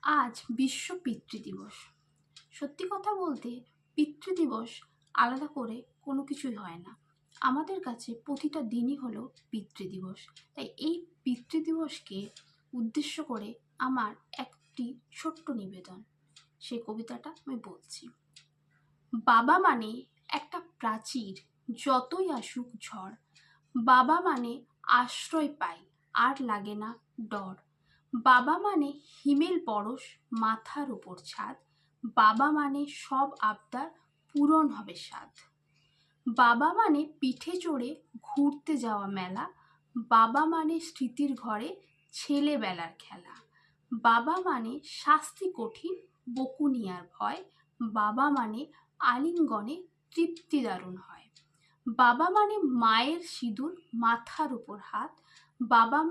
আজ বিশ্ব পিতৃদিবস। সত্যি কথা বলতে পিতৃদিবস আলাদা করে কোনো কিছুই হয় না। আমাদের কাছে প্রতিটা দিনই হলো পিতৃদিবস। তাই এই পিতৃদিবসকে উদ্দেশ্য করে আমার একটি ছোট্ট নিবেদন, সেই কবিতাটা আমি বলছি। বাবা মানে একটা প্রাচীর, যতই আসুক ঝড়। বাবা মানে আশ্রয় পাই, আর লাগে না ডর। বাবা মানে হিমেল পরশ, মাথার উপর ছাদ। বাবা মানে সব আবদার পূরণ হবে সাধ। বাবা মানে পিঠে চড়ে ঘুরতে যাওয়া মেলা। বাবা মানে স্মৃতির ঘরে ছেলেবেলার খেলা। বাবা মানে শাস্তি কঠিন, বকুনিয়ার ভয়। বাবা মানে আলিঙ্গনে তৃপ্তি দারুণ হয়। বাবা মানে মায়ের সিঁদুর, মাথার উপর হাত। বাবা